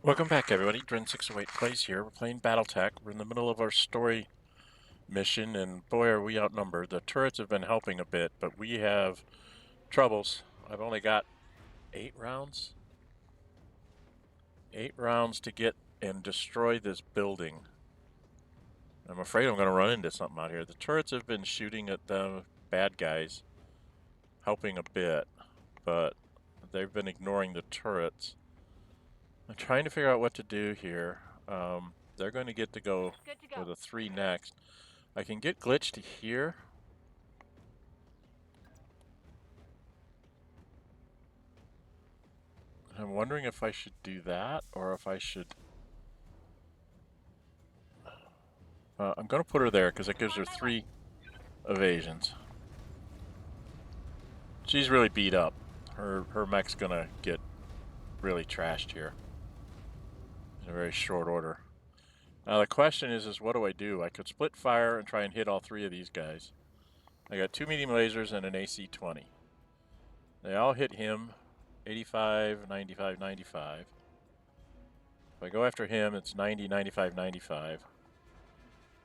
Welcome back, everybody. Dren608 Plays here. We're playing Battletech. We're in the middle of our story mission, and boy, are we outnumbered. The turrets have been helping a bit, but we have troubles. I've only got 8 rounds. 8 rounds to get and destroy this building. I'm afraid I'm going to run into something out here. The turrets have been shooting at the bad guys, helping a bit, but they've been ignoring the turrets. I'm trying to figure out what to do here. They're going to get to go with a 3 next. I can get glitch to here. I'm wondering if I should do that or if I should... I'm going to put her there because it gives her 3 evasions. She's really beat up. Her mech's going to get really trashed here in a very short order. Now the question is what do I do? I could split fire and try and hit all 3 of these guys. I got 2 medium lasers and an AC-20. They all hit him. 85, 95, 95. If I go after him, it's 90, 95, 95.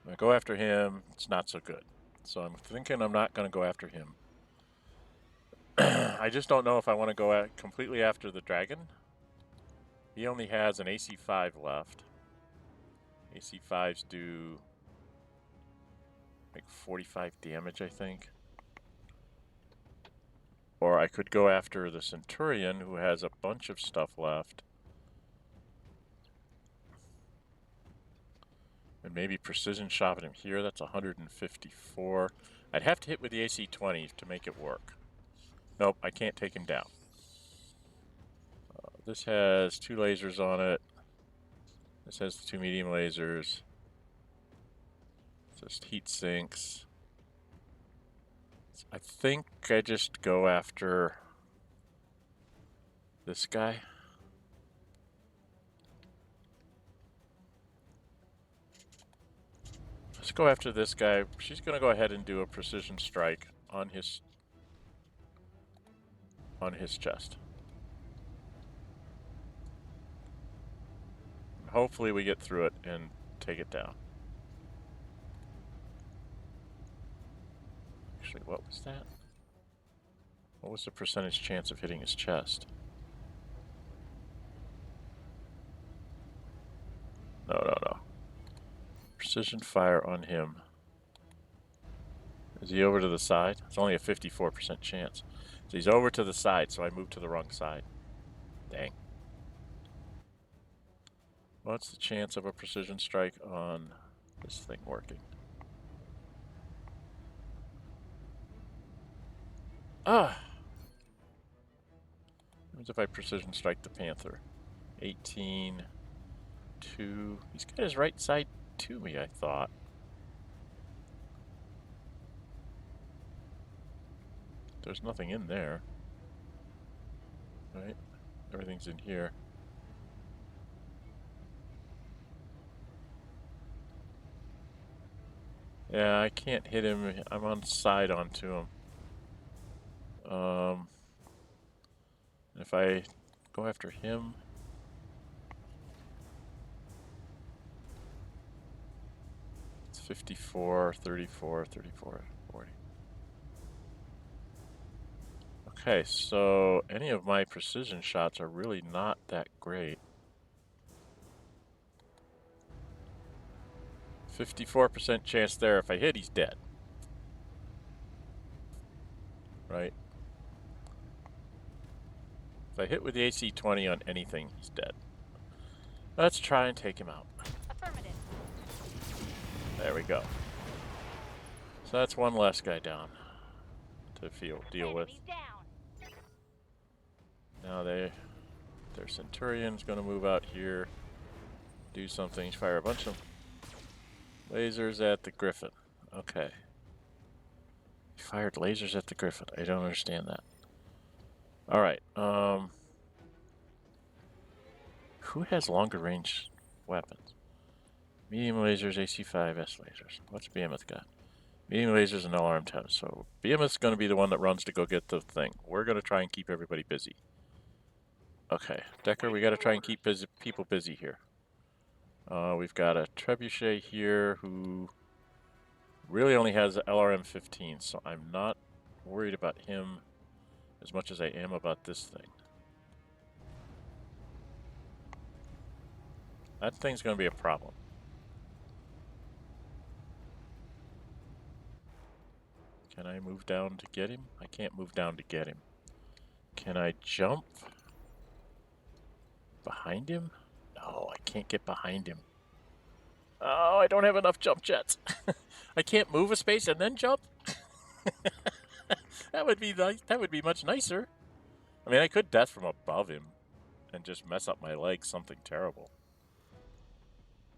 If I go after him, it's not so good. So I'm thinking I'm not going to go after him. I just don't know if I want to go completely after the dragon. He only has an AC-5 left. AC-5s do like 45 damage, I think. Or I could go after the Centurion, who has a bunch of stuff left. And maybe precision shot at him here. That's 154. I'd have to hit with the AC-20 to make it work. Nope, I can't take him down. This has 2 lasers on it. This has 2 medium lasers. Just heat sinks. I think I just go after this guy. Let's go after this guy. She's going to go ahead and do a precision strike on his chest. Hopefully we get through it and take it down. Actually, what was that? What was the percentage chance of hitting his chest? No. Precision fire on him. Is he over to the side? It's only a 54% chance. So he's over to the side, so I moved to the wrong side. Dang. What's the chance of a precision strike on this thing working? What happens if I precision strike the Panther? 18, 2. He's got his right side to me, I thought. There's nothing in there. Right? Everything's in here. Yeah, I can't hit him. I'm on side onto him. If I go after him... It's 54, 34, 34, 40. Okay, so any of my precision shots are really not that great. 54% chance there. If I hit, he's dead. Right? If I hit with the AC-20 on anything, he's dead. Let's try and take him out. Affirmative. There we go. So that's one less guy down to deal with. Now their Centurion's going to move out here, do something, fire a bunch of lasers at the Griffin. Okay. He fired lasers at the Griffin. I don't understand that. Alright, who has longer range weapons? Medium lasers, AC-5, S lasers. What's Behemoth got? Medium lasers and LRM-10. So Behemoth's going to be the one that runs to go get the thing. We're going to try and keep everybody busy. Okay, Decker, we got to try and keep people busy here. We've got a Trebuchet here who really only has LRM-15, so I'm not worried about him as much as I am about this thing. That thing's going to be a problem. Can I move down to get him? I can't move down to get him. Can I jump behind him? No, I can't get behind him. Oh, I don't have enough jump jets. I can't move a space and then jump? That would be nice. That would be much nicer. I mean, I could death from above him and just mess up my legs, something terrible.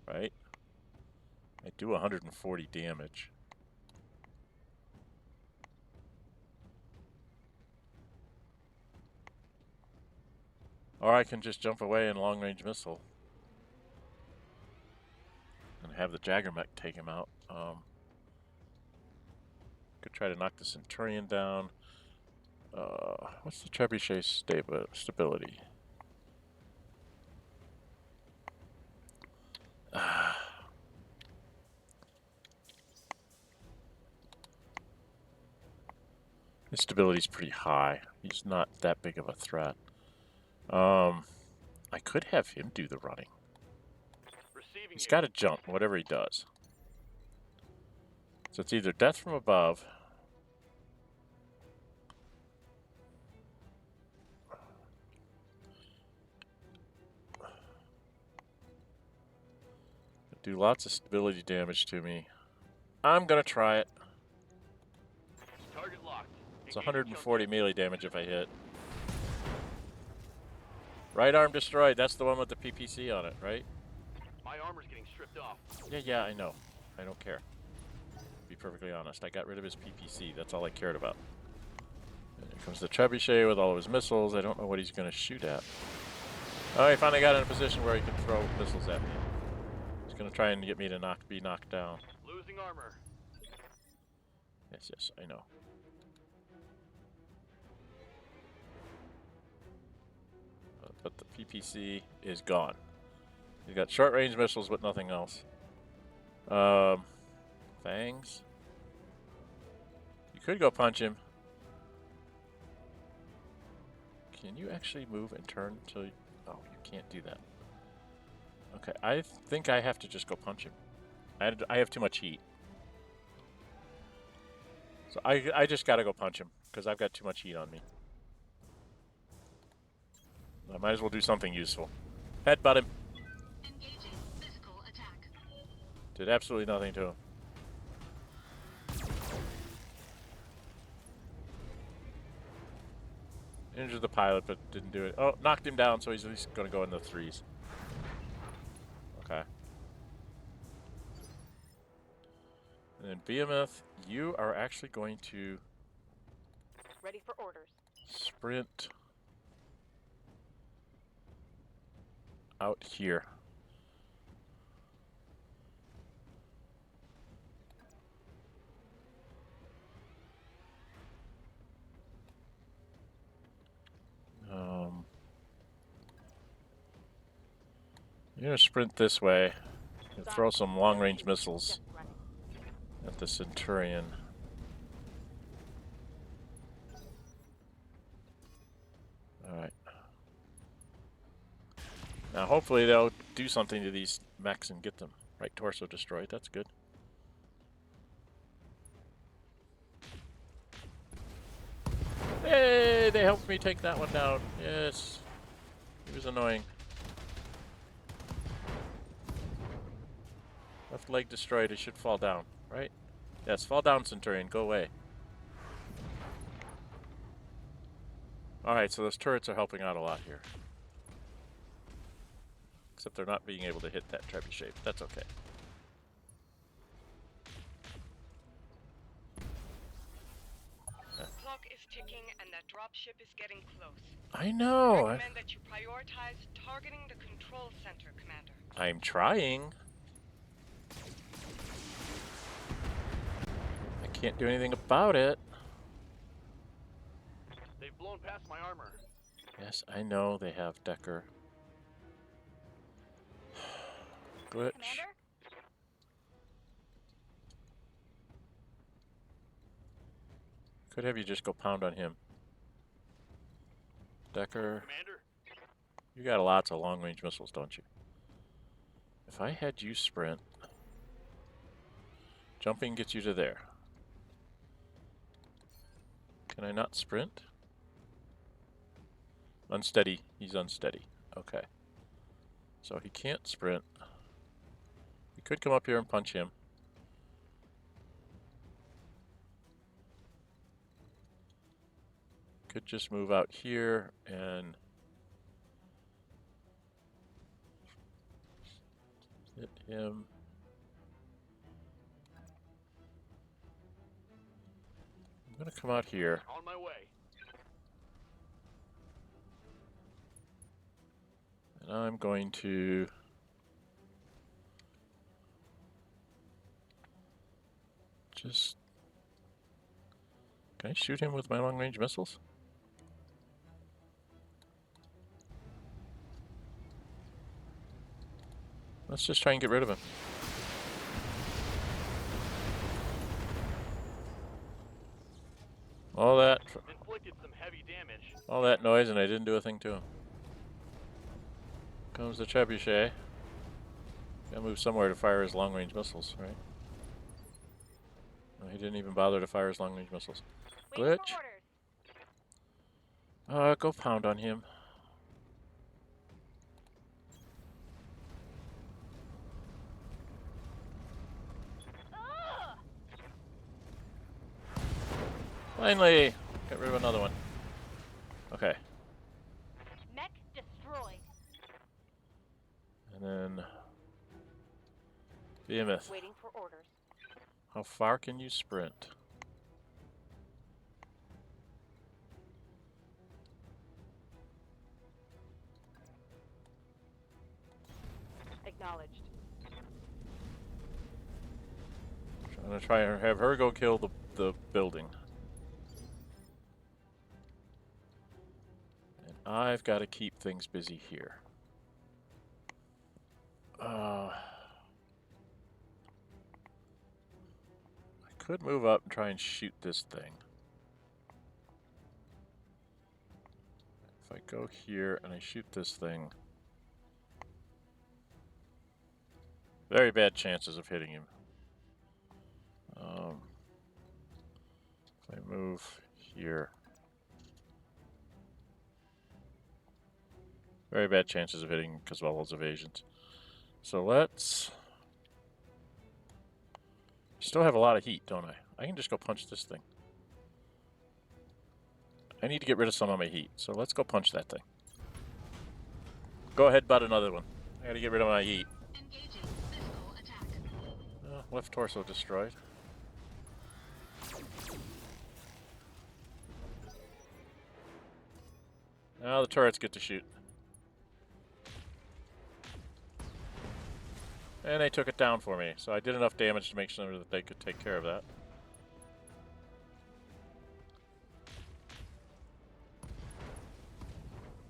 Right? I do 140 damage. Or I can just jump away and long-range missile. And have the Jaggermech take him out. Could try to knock the Centurion down. What's the Trebuchet stability? His stability's pretty high. He's not that big of a threat. I could have him do the running. He's got to jump, whatever he does. So it's either death from above. Do lots of stability damage to me. I'm gonna try it. Target locked. It's 140 melee damage if I hit. Right arm destroyed. That's the one with the PPC on it, right? My armor's getting stripped off. Yeah, I know. I don't care. To be perfectly honest, I got rid of his PPC. That's all I cared about. And here comes the Trebuchet with all of his missiles. I don't know what he's gonna shoot at. Oh, he finally got in a position where he can throw missiles at me. He's gonna try and get me to be knocked down. Losing armor. Yes, I know. But the PPC is gone. He's got short-range missiles, but nothing else. Fangs. You could go punch him. Can you actually move and turn until? Oh, you can't do that. Okay, I think I have to just go punch him. I have too much heat. So I just gotta go punch him, because I've got too much heat on me. I might as well do something useful. Headbutt him. Engaging physical attack. Did absolutely nothing to him. Injured the pilot, but didn't do it. Oh, knocked him down, so he's at least gonna go in the 3s. Okay. And then Behemoth, you are actually going to Ready for orders. sprint out here. You're gonna sprint this way and throw some long-range missiles at the Centurion. Alright. Now hopefully they'll do something to these mechs and get them. Right torso destroyed, that's good. Hey, they helped me take that one down. Yes. He was annoying. Left leg destroyed, it should fall down, right? Yes, fall down, Centurion, go away. Alright, so those turrets are helping out a lot here. Except they're not being able to hit that Trebuchet, but that's okay. Clock is ticking and that dropship is getting close. I know. Recommend that you prioritize targeting the control center, Commander. I'm trying. I can't do anything about it. They've blown past my armor. Yes, I know they have Decker. Glitch. Commander? Could have you just go pound on him. Decker. Commander? You got lots of long-range missiles, don't you? If I had you sprint, jumping gets you to there. Can I not sprint? Unsteady. He's unsteady. Okay. So he can't sprint. We could come up here and punch him. Could just move out here and hit him. I'm gonna come out here. On my way. And I'm going to just... Can I shoot him with my long-range missiles? Let's just try and get rid of him. All that Inflicted some heavy damage. all that noise and I didn't do a thing to him. Comes the Trebuchet. Gotta move somewhere to fire his long-range missiles, right? No, he didn't even bother to fire his long-range missiles. Waiting Glitch. for orders. Go pound on him. Ugh! Finally! Got rid of another one. Okay. Mech destroyed. And then... Behemoth. Waiting for orders. How far can you sprint? Acknowledged. I'm gonna try and have her go kill the building. And I've got to keep things busy here. I could move up and try and shoot this thing. If I go here and I shoot this thing, very bad chances of hitting him. If I move here, very bad chances of hitting him because of all those evasions. So let's... Still have a lot of heat, don't I? I can just go punch this thing. I need to get rid of some of my heat, so let's go punch that thing. Go ahead, butt another one. I gotta get rid of my heat. Engaging physical attack. Left torso destroyed. Now the turrets get to shoot. And they took it down for me, so I did enough damage to make sure that they could take care of that.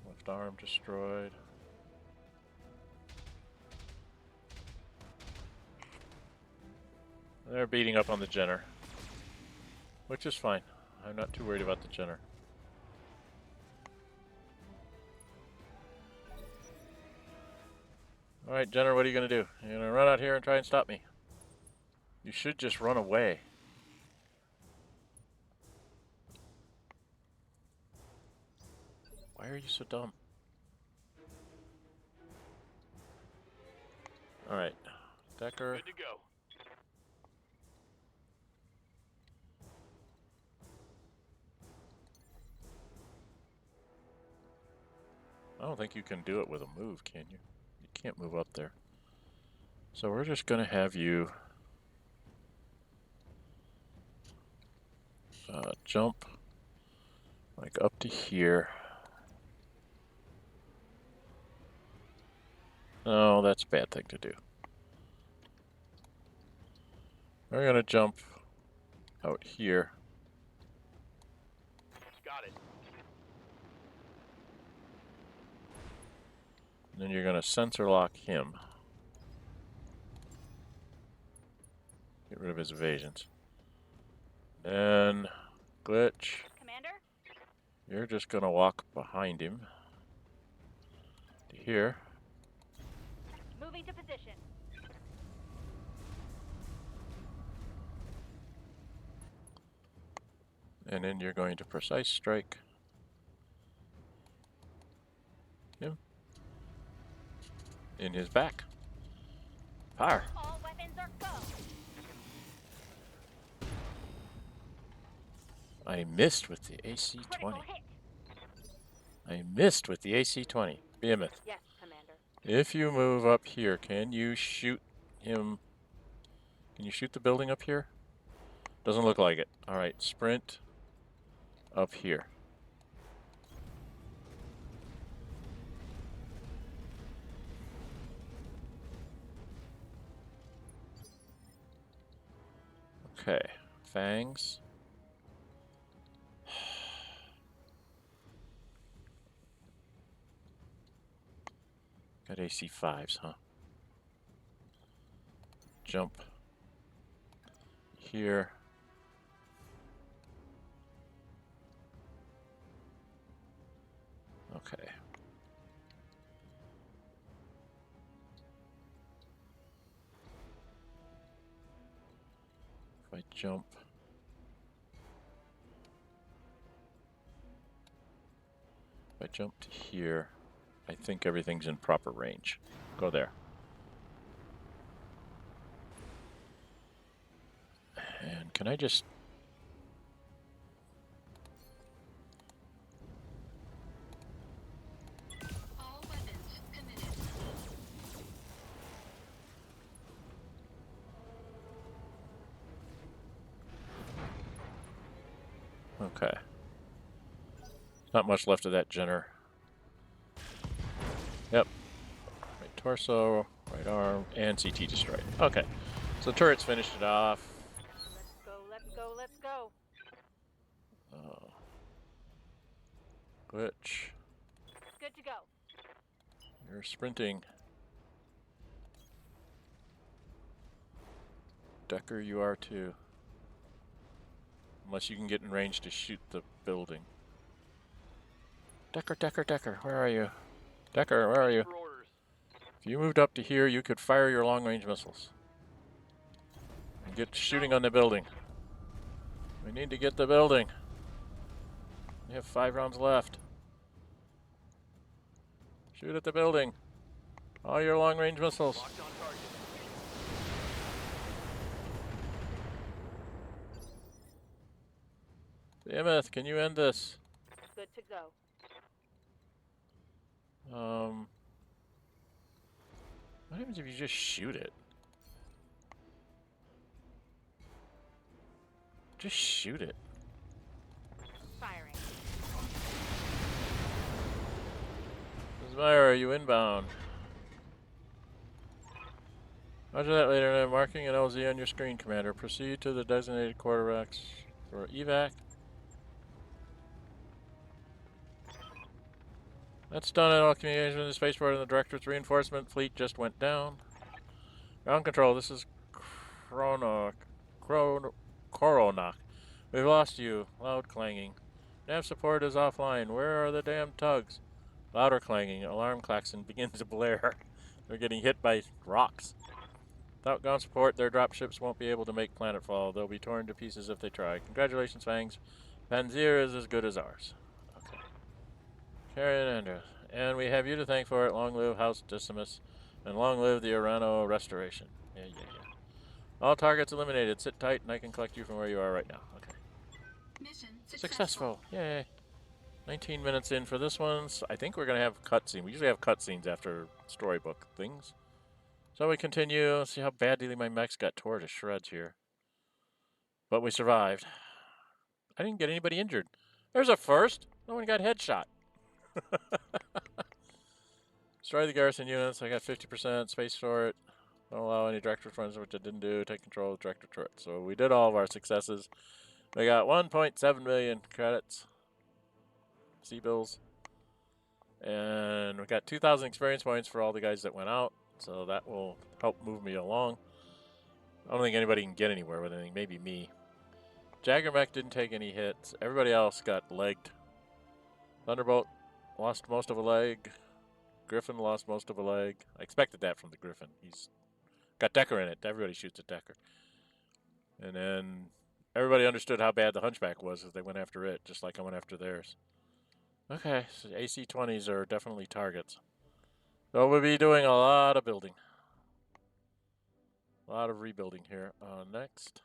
Left arm destroyed. They're beating up on the Jenner, which is fine. I'm not too worried about the Jenner. Alright, Jenner, what are you going to do? You're going to run out here and try and stop me? You should just run away. Why are you so dumb? Alright, Decker. Good to go. I don't think you can do it with a move, can you? You can't move up there. So we're just going to have you jump like up to here. No, that's a bad thing to do. We're going to jump out here. Got it. And then you're going to sensor lock him. Get rid of his evasions. And Glitch, Commander? you're just going to walk behind him to here. Moving to position. And then you're going to precise strike him in his back. Fire. All weapons are go. I missed with the AC-20. Critical hit. I missed with the AC-20. Behemoth. Yes, Commander. If you move up here, can you shoot him? Can you shoot the building up here? Doesn't look like it. All right, sprint up here. Okay, Fangs. Got AC-5s, huh? Jump here. Okay. If I jump. If I jump to here, I think everything's in proper range. Go there. And can I just... All weapons committed. Okay. Not much left of that Jenner. Yep. Right torso, right arm, and CT destroyed. Okay. So turrets finished it off. Let's go, let's go, let's go. Glitch. Good to go. You're sprinting. Decker, you are too. Unless you can get in range to shoot the building. Decker, Decker, Decker, where are you? Decker, where are you? For orders. If you moved up to here, you could fire your long-range missiles. And get shooting on the building. We need to get the building. We have 5 rounds left. Shoot at the building. All your long-range missiles. Locked on target. Behemoth, can you end this? Good to go. What happens if you just shoot it? Just shoot it. Firing. Myra, are you inbound? Roger that later. Marking an LZ on your screen, Commander. Proceed to the designated quarterbacks for evac. That's done at all communications with the spaceport, and the Directorate's reinforcement fleet just went down. Ground control, this is Coronak. We've lost you. Loud clanging. Nav support is offline. Where are the damn tugs? Louder clanging. Alarm klaxon begins to blare. They're getting hit by rocks. Without ground support, their dropships won't be able to make planetfall. They'll be torn to pieces if they try. Congratulations, Fangs. Panzer is as good as ours. Okay. Carry it, Andrew. And we have you to thank for it. Long live House Decimus. And long live the Arano Restoration. Yeah. All targets eliminated. Sit tight and I can collect you from where you are right now. Okay. Mission Successful. Yay. 19 minutes in for this one. So I think we're going to have cutscene. We usually have cutscenes after storybook things. So we continue. Let's see how badly my mechs got tore to shreds here. But we survived. I didn't get anybody injured. There's a first. No one got headshot. Destroy the garrison units. I got 50% space for it. Don't allow any director funds, which I didn't do. Take control of director turrets. So we did all of our successes. We got 1.7 million credits. C-bills. And we got 2,000 experience points for all the guys that went out, so that will help move me along. I don't think anybody can get anywhere with anything, maybe me. Jaggermech didn't take any hits. Everybody else got legged. Thunderbolt lost most of a leg. Griffin lost most of a leg. I expected that from the Griffin. He's got Decker in it. Everybody shoots at Decker. And then everybody understood how bad the Hunchback was as they went after it, just like I went after theirs. Okay, so AC-20s are definitely targets. So we'll be doing a lot of building. A lot of rebuilding here. Next,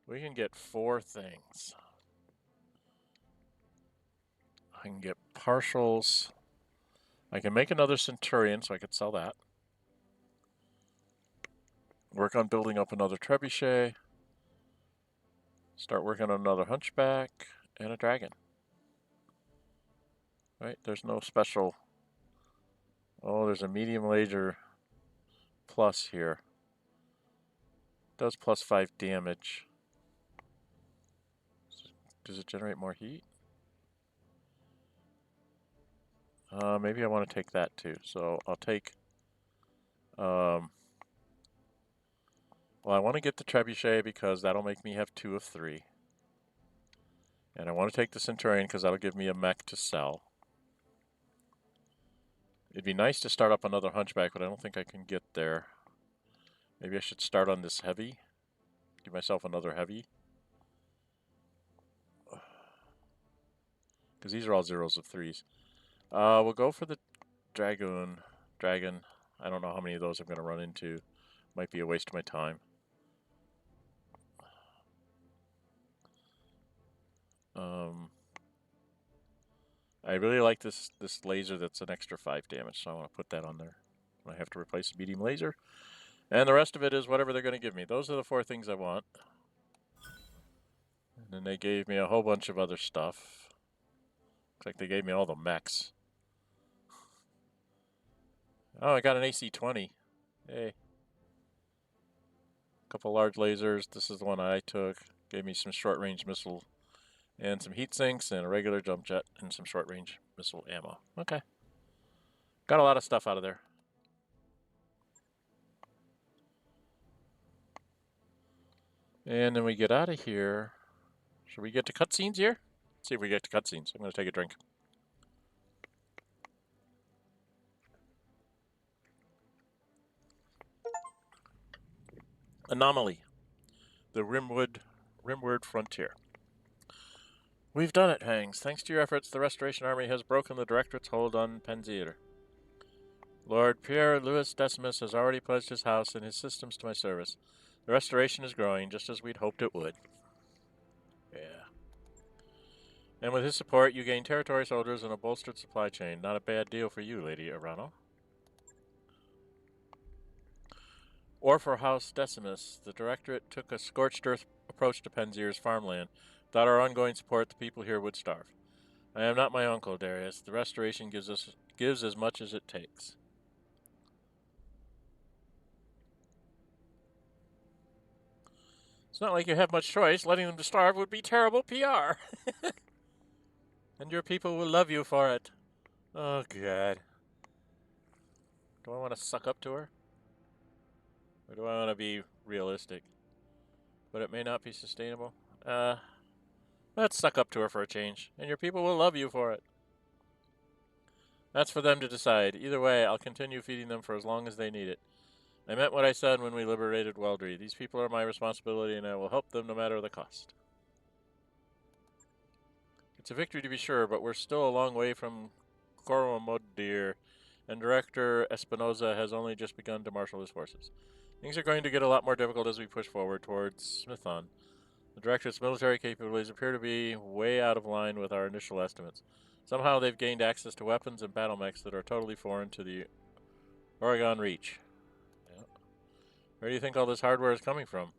we can get 4 things. I can get partials. I can make another Centurion, so I could sell that. Work on building up another Trebuchet. Start working on another Hunchback and a Dragon. Right, there's no special. Oh, there's a medium laser plus here. Does plus 5 damage. Does it generate more heat? Maybe I want to take that too. So I'll take. Well, I want to get the Trebuchet because that'll make me have 2 of 3. And I want to take the Centurion because that'll give me a mech to sell. It'd be nice to start up another Hunchback, but I don't think I can get there. Maybe I should start on this heavy. Give myself another heavy. Because these are all 0s of 3s. We'll go for the Dragon. I don't know how many of those I'm going to run into. Might be a waste of my time. I really like this laser that's an extra 5 damage, so I want to put that on there. I have to replace the medium laser. And the rest of it is whatever they're going to give me. Those are the 4 things I want. And then they gave me a whole bunch of other stuff. Looks like they gave me all the mechs. Oh, I got an AC-20. Hey. A couple large lasers. This is the one I took. Gave me some short-range missile and some heat sinks and a regular jump jet and some short-range missile ammo. Okay. Got a lot of stuff out of there. And then we get out of here. Should we get to cutscenes here? Let's see if we get to cutscenes. I'm going to take a drink. Anomaly. The Rimward Frontier. We've done it, Fangs. Thanks to your efforts, the Restoration Army has broken the Directorate's hold on Panzer. Lord Pierre Louis Decimus has already pledged his house and his systems to my service. The Restoration is growing, just as we'd hoped it would. Yeah. And with his support, you gain territory soldiers and a bolstered supply chain. Not a bad deal for you, Lady Arano. Or for House Decimus, the Directorate took a scorched earth approach to Penzier's farmland. Without our ongoing support, the people here would starve. I am not my uncle, Darius. The Restoration gives as much as it takes. It's not like you have much choice. Letting them starve would be terrible PR. And your people will love you for it. Oh, God. Do I want to suck up to her? Or do I want to be realistic? But it may not be sustainable. Let's suck up to her for a change. And your people will love you for it. That's for them to decide. Either way, I'll continue feeding them for as long as they need it. I meant what I said when we liberated Weldry. These people are my responsibility, and I will help them no matter the cost. It's a victory to be sure, but we're still a long way from Coromodir, and Director Espinoza has only just begun to marshal his forces. Things are going to get a lot more difficult as we push forward towards Smithon. The Directorate's military capabilities appear to be way out of line with our initial estimates. Somehow they've gained access to weapons and battle mechs that are totally foreign to the Oregon Reach. Yeah. Where do you think all this hardware is coming from?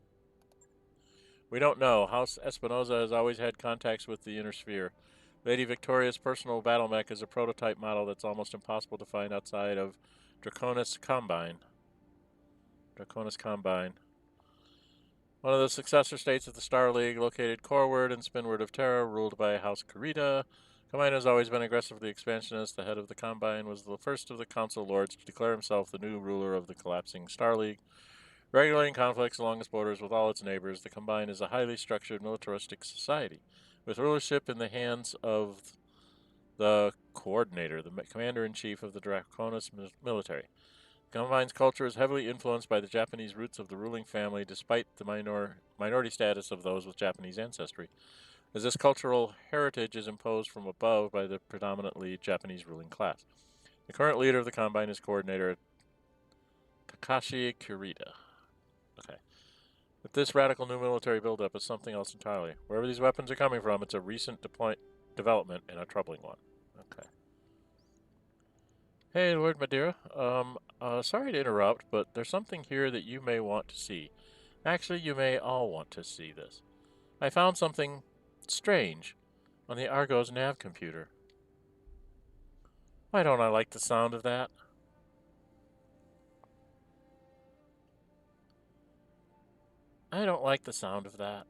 We don't know. House Espinoza has always had contacts with the Inner Sphere. Lady Victoria's personal battle mech is a prototype model that's almost impossible to find outside of Draconis Combine. One of the successor states of the Star League, located coreward and spinward of Terra, ruled by House Karita. Combine has always been aggressively expansionist. The head of the Combine was the first of the Council Lords to declare himself the new ruler of the collapsing Star League. Regulating conflicts along its borders with all its neighbors, the Combine is a highly structured militaristic society, with rulership in the hands of the Coordinator, the Commander-in-Chief of the Draconis military. The Combine's culture is heavily influenced by the Japanese roots of the ruling family, despite the minority status of those with Japanese ancestry, as this cultural heritage is imposed from above by the predominantly Japanese ruling class. The current leader of the Combine is Coordinator Takashi Kurita. Okay. But this radical new military buildup is something else entirely. Wherever these weapons are coming from, it's a recent development and a troubling one. Okay. Hey, Lord Madeira. Sorry to interrupt, but there's something here that you may want to see. Actually, you may all want to see this. I found something strange on the Argo's nav computer. Why don't I like the sound of that? I don't like the sound of that.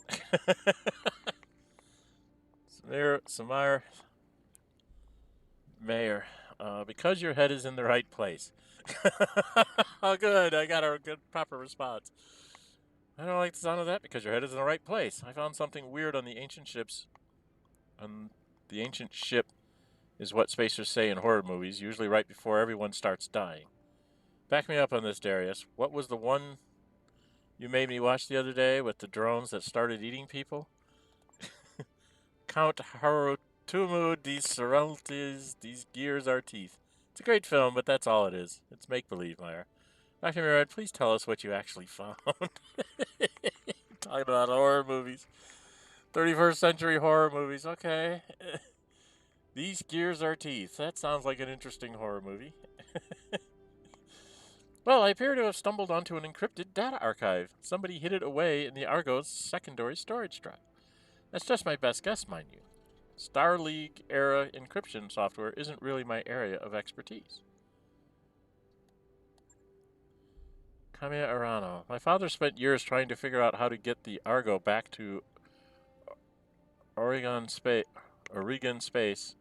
Samir, Mayor, because your head is in the right place. Oh, good. I got a good, proper response. I don't like the sound of that because your head is in the right place. I found something weird on the ancient ships. The ancient ship is what spacers say in horror movies, usually right before everyone starts dying. Back me up on this, Darius. What was the one you made me watch the other day with the drones that started eating people? Count Harutumu these Soreltes, these gears are teeth. It's a great film, but that's all it is. It's make-believe, Meyer. Dr. Murad, please tell us what you actually found. Talking about horror movies. 31st century horror movies, okay. These gears are teeth. That sounds like an interesting horror movie. Well, I appear to have stumbled onto an encrypted data archive. Somebody hid it away in the Argo's secondary storage drive. That's just my best guess, mind you. Star League era encryption software isn't really my area of expertise. Kamiya Arano. My father spent years trying to figure out how to get the Argo back to Oregon space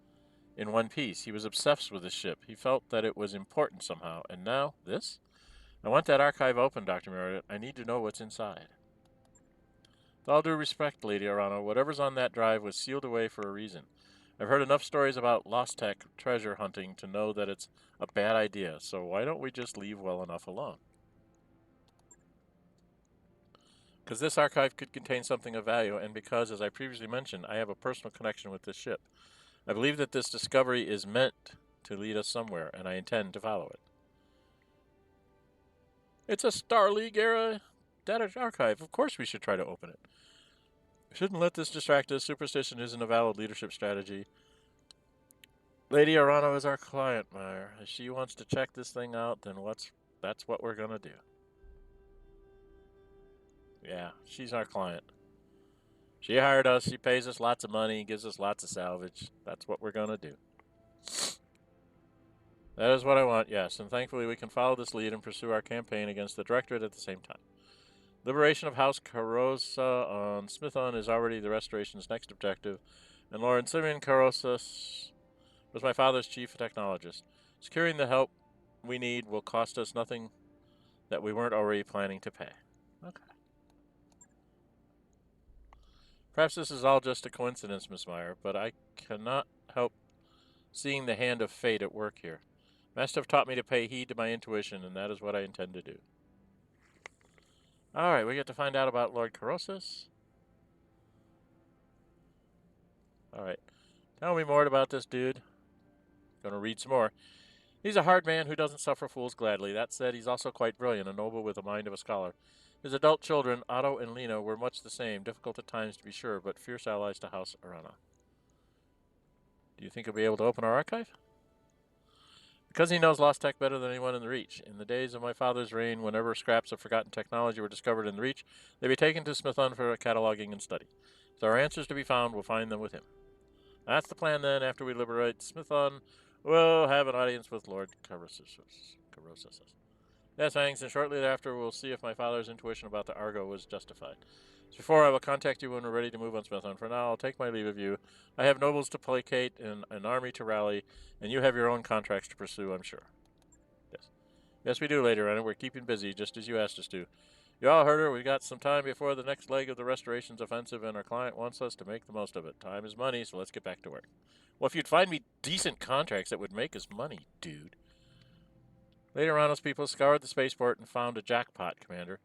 in one piece. He was obsessed with the ship. He felt that it was important somehow. And now, this? I want that archive open, Dr. Meredith. I need to know what's inside. With all due respect, Lady Arano, whatever's on that drive was sealed away for a reason. I've heard enough stories about lost tech treasure hunting to know that it's a bad idea, so why don't we just leave well enough alone? Because this archive could contain something of value, and because, as I previously mentioned, I have a personal connection with this ship. I believe that this discovery is meant to lead us somewhere, and I intend to follow it. It's a Star League era data archive. Of course we should try to open it. We shouldn't let this distract us. Superstition isn't a valid leadership strategy. Lady Arano is our client, Meyer. If she wants to check this thing out, then that's what we're gonna do. Yeah, she's our client. She hired us, she pays us lots of money, gives us lots of salvage. That's what we're gonna do. That is what I want, yes, and thankfully we can follow this lead and pursue our campaign against the Directorate at the same time. Liberation of House Carosa on Smithon is already the Restoration's next objective, and Lord Simeon Carosa was my father's chief technologist. Securing the help we need will cost us nothing that we weren't already planning to pay. Okay. Perhaps this is all just a coincidence, Miss Meyer, but I cannot help seeing the hand of fate at work here. Master have taught me to pay heed to my intuition, and that is what I intend to do. Alright, we get to find out about Lord Carosis. Alright. Tell me more about this dude. Gonna read some more. He's a hard man who doesn't suffer fools gladly. That said, he's also quite brilliant, a noble with the mind of a scholar. His adult children, Otto and Lena, were much the same, difficult at times to be sure, but fierce allies to House Arana. Do you think he'll be able to open our archive? Because he knows Lost Tech better than anyone in the Reach. In the days of my father's reign, whenever scraps of forgotten technology were discovered in the Reach, they'd be taken to Smithon for cataloging and study. If there are answers to be found, we'll find them with him. That's the plan then. After we liberate Smithon, we'll have an audience with Lord Carosis. Yes, Fangs, and shortly thereafter we'll see if my father's intuition about the Argo was justified. Before, I will contact you when we're ready to move on, Smithon. For now, I'll take my leave of you. I have nobles to placate and an army to rally, and you have your own contracts to pursue, I'm sure. Yes. Yes, we do, Lady Renner. We're keeping busy, just as you asked us to. You all heard her. We've got some time before the next leg of the Restoration's offensive, and our client wants us to make the most of it. Time is money, so let's get back to work. Well, if you'd find me decent contracts that would make us money, dude. Later on, those people scoured the spaceport and found a jackpot, Commander.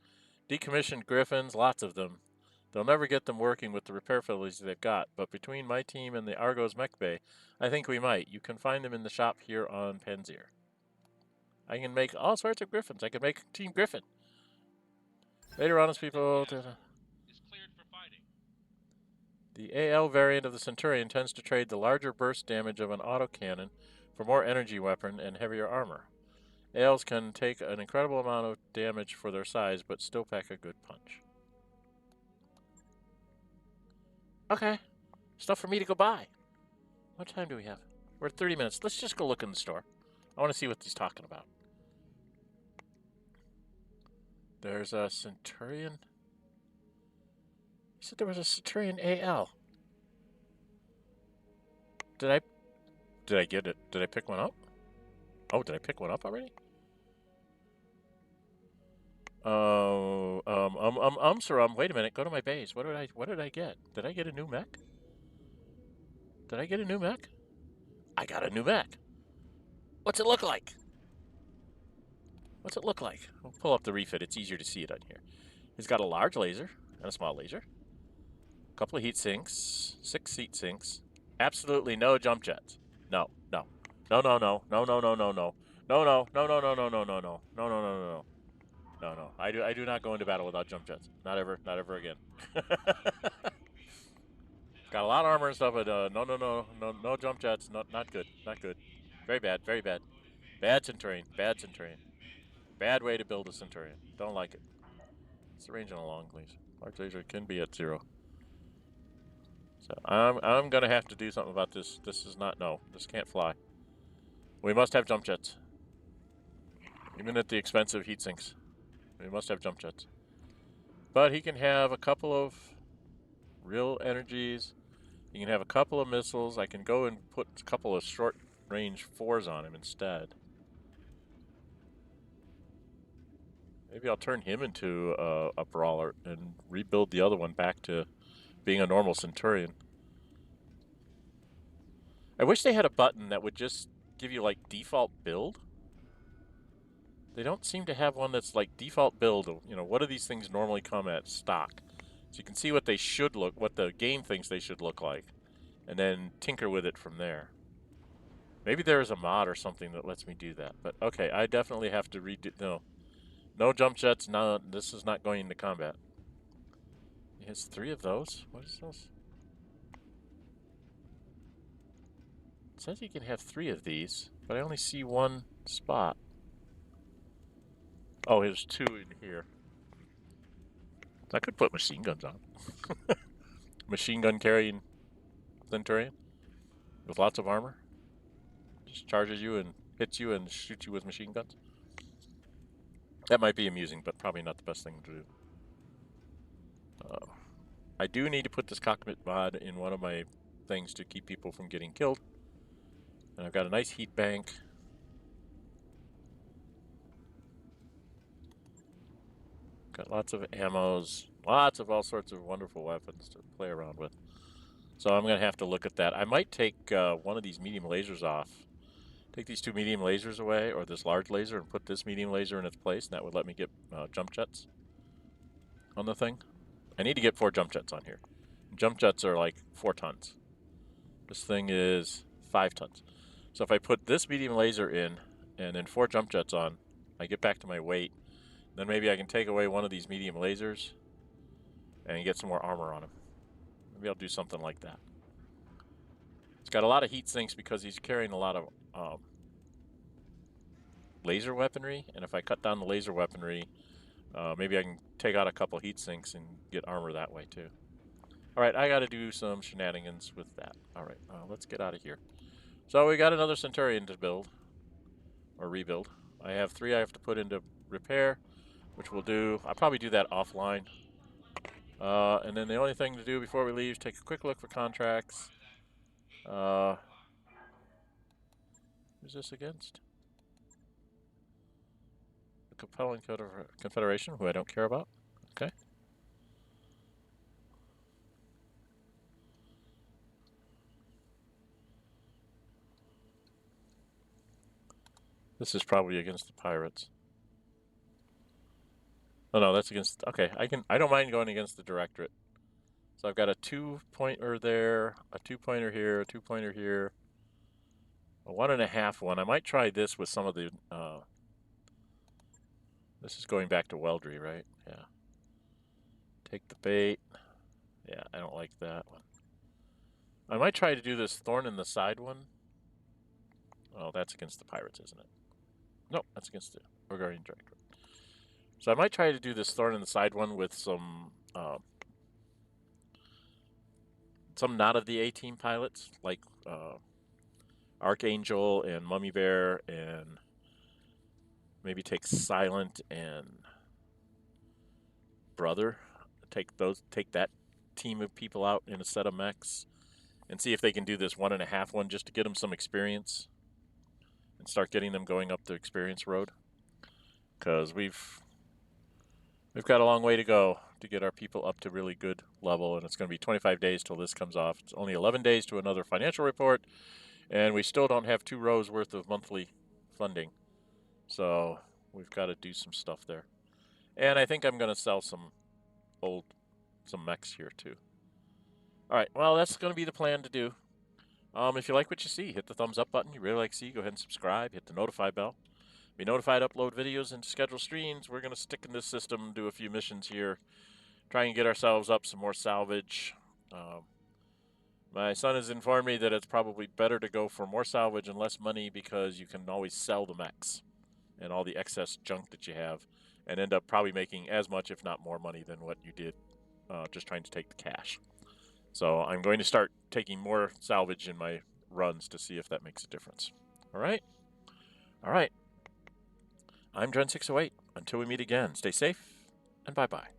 Decommissioned Griffins, lots of them. They'll never get them working with the repair facilities they've got, but between my team and the Argo's Mech Bay, I think we might. You can find them in the shop here on Panzer. I can make all sorts of Griffins. I can make Team Griffin. Later on, as people... Is cleared for fighting. The AL variant of the Centurion tends to trade the larger burst damage of an autocannon for more energy weapon and heavier armor. ALs can take an incredible amount of damage for their size, but still pack a good punch. Okay. Stuff for me to go buy. What time do we have? We're at 30 minutes. Let's just go look in the store. I want to see what he's talking about. There's a Centurion. He said there was a Centurion AL. Did I get it? Did I pick one up? Oh, did I pick one up already? Sir, wait a minute. Go to my base. What did I get? Did I get a new mech? Did I get a new mech? I got a new mech. What's it look like? What's it look like? We'll pull up the refit. It's easier to see it on here. He's got a large laser and a small laser. A couple of heat sinks. 6 heat sinks. Absolutely no jump jets. No. No. No, no, no. No, no, no, no, no. No, no, no, no, no, no, no, no, no. No, no, no, no, no. No, no. I do not go into battle without jump jets. Not ever. Not ever again. Got a lot of armor and stuff, but no jump jets. Not good. Not good. Very bad. Very bad. Bad Centurion. Bad Centurion. Bad way to build a Centurion. Don't like it. What's the range on a long, please? Large laser can be at 0. So I'm gonna have to do something about this. This is not this can't fly. We must have jump jets. Even at the expense of heat sinks. We must have jump jets. But he can have a couple of real energies. He can have a couple of missiles. I can go and put a couple of short range 4s on him instead. Maybe I'll turn him into a brawler and rebuild the other one back to being a normal Centurion. I wish they had a button that would just give you like default build. They don't seem to have one that's like default build. You know, what do these things normally come at stock? So you can see what they should look, what the game thinks they should look like, and then tinker with it from there. Maybe there is a mod or something that lets me do that. But okay, I definitely have to redo. No jump jets. No, this is not going into combat. He has 3 of those. What is this? It says you can have 3 of these, but I only see 1 spot. Oh, there's 2 in here. I could put machine guns on. Machine gun carrying Centurion with lots of armor. Just charges you and hits you and shoots you with machine guns. That might be amusing, but probably not the best thing to do. I do need to put this cockpit mod in one of my things to keep people from getting killed. And I've got a nice heat bank. Got lots of ammos, lots of all sorts of wonderful weapons to play around with. So I'm going to have to look at that. I might take one of these medium lasers off. Take these 2 medium lasers away, or this large laser, and put this medium laser in its place, and that would let me get jump jets on the thing. I need to get 4 jump jets on here. Jump jets are like 4 tons. This thing is 5 tons. So if I put this medium laser in, and then 4 jump jets on, I get back to my weight. Then maybe I can take away one of these medium lasers and get some more armor on him. Maybe I'll do something like that. It's got a lot of heat sinks because he's carrying a lot of laser weaponry, and if I cut down the laser weaponry, maybe I can take out a couple heat sinks and get armor that way too. Alright, I gotta do some shenanigans with that. Alright, let's get out of here. So we got another Centurion to build, or rebuild. I have 3 I have to put into repair, which we'll do. I'll probably do that offline. And then the only thing to do before we leave is take a quick look for contracts. Who's this against? The Compelling Confederation, who I don't care about. Okay. This is probably against the pirates. Oh no, that's against. Okay, I don't mind going against the directorate. So I've got a 2-pointer there, a 2-pointer here, a 2-pointer here, a 1.5 one. I might try this with some of the. This is going back to Weldry, right? Yeah. Take the bait. Yeah, I don't like that one. I might try to do this thorn in the side one. Oh, that's against the pirates, isn't it? No, that's against the Guardian Directorate. So I might try to do this thorn in the side one with some not of the A-team pilots, like Archangel and Mummy Bear, and maybe take Silent and Brother. Take that team of people out in a set of mechs, and see if they can do this 1.5 one just to get them some experience, and start getting them going up the experience road. Because we've got a long way to go to get our people up to really good level, and it's going to be 25 days till this comes off. It's only 11 days to another financial report, and we still don't have 2 rows worth of monthly funding. So we've got to do some stuff there. And I think I'm going to sell some mechs here too. All right, well, that's going to be the plan to do. If you like what you see, hit the thumbs up button. You really like to see, go ahead and subscribe. Hit the notify bell. Be notified, upload videos, and schedule streams. We're going to stick in this system, do a few missions here, try and get ourselves up some more salvage. My son has informed me that it's probably better to go for more salvage and less money because you can always sell the mechs and all the excess junk that you have and end up probably making as much, if not more money than what you did just trying to take the cash. So I'm going to start taking more salvage in my runs to see if that makes a difference. All right? All right. I'm Dren608. Until we meet again, stay safe and bye-bye.